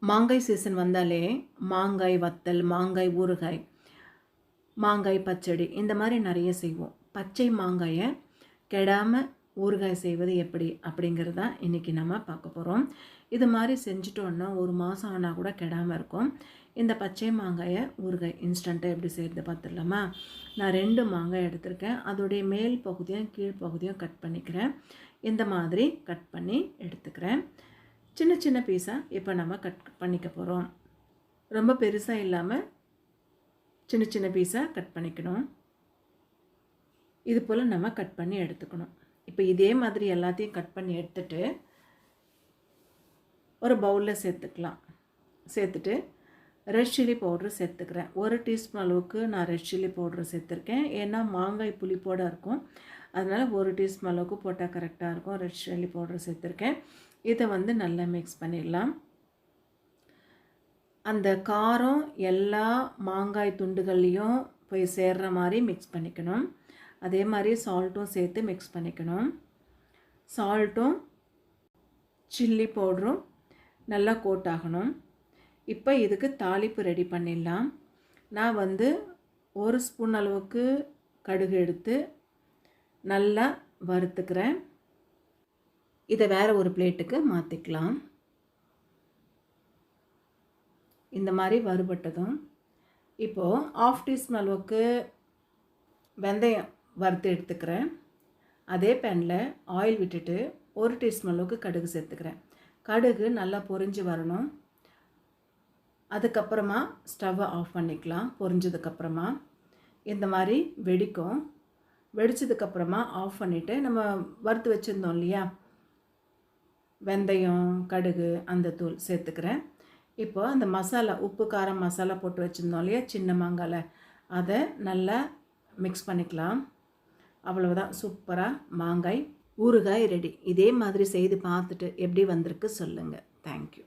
மாங்காய் சீசன் வந்தாலே மாங்காய் வத்தல், மாங்காய் ஊறுகாய், மாங்காய் பச்சடி இந்த மாதிரி நிறைய செய்வோம். பச்சை மாங்காயை கெடாமல் ஊறுகாய் செய்வது எப்படி அப்படிங்கிறது தான் இன்றைக்கி நம்ம பார்க்க போகிறோம். இது மாதிரி செஞ்சுட்டோன்னா ஒரு மாதம் ஆனால் கூட கெடாமல் இருக்கும். இந்த பச்சை மாங்காயை ஊறுகாய் இன்ஸ்டண்ட்டாக எப்படி செய்கிறது பார்த்துடலாமா? நான் 2 மாங்காய் எடுத்திருக்கேன். அதோடைய மேல் பகுதியும் கீழ் பகுதியும் கட் பண்ணிக்கிறேன். இந்த மாதிரி கட் பண்ணி எடுத்துக்கிறேன். சின்ன சின்ன பீஸாக இப்போ நம்ம கட் பண்ணிக்க போகிறோம். ரொம்ப பெருசாக இல்லாமல் சின்ன சின்ன பீஸாக கட் பண்ணிக்கணும். இது போல் நம்ம கட் பண்ணி எடுத்துக்கணும். இப்போ இதே மாதிரி எல்லாத்தையும் கட் பண்ணி எடுத்துட்டு ஒரு பவுலில் சேர்த்துக்கலாம். சேர்த்துட்டு ரெட் சில்லி பவுட்ரு சேர்த்துக்கிறேன். 1 டீஸ்பூன் அளவுக்கு நான் ரெட் சில்லி பவுட்ரு சேர்த்துருக்கேன். ஏன்னா மாங்காய் புளிப்போடு இருக்கும், அதனால் 1 டீஸ்பூன் அளவுக்கு போட்டால் கரெக்டாக இருக்கும். ரெட் சில்லி பவுட்ரு சேர்த்துருக்கேன். இதை நல்லா மிக்ஸ் பண்ணிடலாம். அந்த காரம் எல்லா மாங்காய் துண்டுகள்லேயும் போய் சேர்கிற மாதிரி மிக்ஸ் பண்ணிக்கணும். அதே மாதிரி சால்ட்டும் சேர்த்து மிக்ஸ் பண்ணிக்கணும். சால்ட்டும் சில்லி பவுடரும் நல்லா கோட் ஆகணும். இப்போ இதுக்கு தாளிப்பு ரெடி பண்ணிடலாம். நான் 1 ஸ்பூன் அளவுக்கு கடுகு எடுத்து நல்லா வறுத்துக்கிறேன். இதை வேறு ஒரு பிளேட்டுக்கு மாற்றிக்கலாம். இந்த மாதிரி வறுபட்டதும் இப்போது 1/2 டீஸ்பூன் அளவுக்கு வெந்தயம் வறுத்து எடுத்துக்கிறேன். அதே பேனில் ஆயில் விட்டுட்டு 1 டீஸ்பூன் அளவுக்கு கடுகு சேர்த்துக்கிறேன். கடுகு நல்லா பொரிஞ்சு வரணும். அதுக்கப்புறமா ஸ்டவ்வை ஆஃப் பண்ணிக்கலாம். பொரிஞ்சதுக்கப்புறமா இந்த மாதிரி வெடிக்கும். வெடித்ததுக்கப்புறமா ஆஃப் பண்ணிவிட்டு நம்ம வறுத்து வச்சுருந்தோம் இல்லையா வெந்தயம், கடுகு, அந்த தூள் சேர்த்துக்கிறேன். இப்போ அந்த மசாலா, உப்பு காரம் மசாலா போட்டு வச்சுருந்தோம் இல்லையா சின்ன மாங்காயில், அதை நல்லா மிக்ஸ் பண்ணிக்கலாம். அவ்வளவுதான், சூப்பராக மாங்காய் ஊறுகாய் ரெடி. இதே மாதிரி செய்து பார்த்துட்டு எப்படி வந்திருக்கு சொல்லுங்கள். தேங்க்யூ.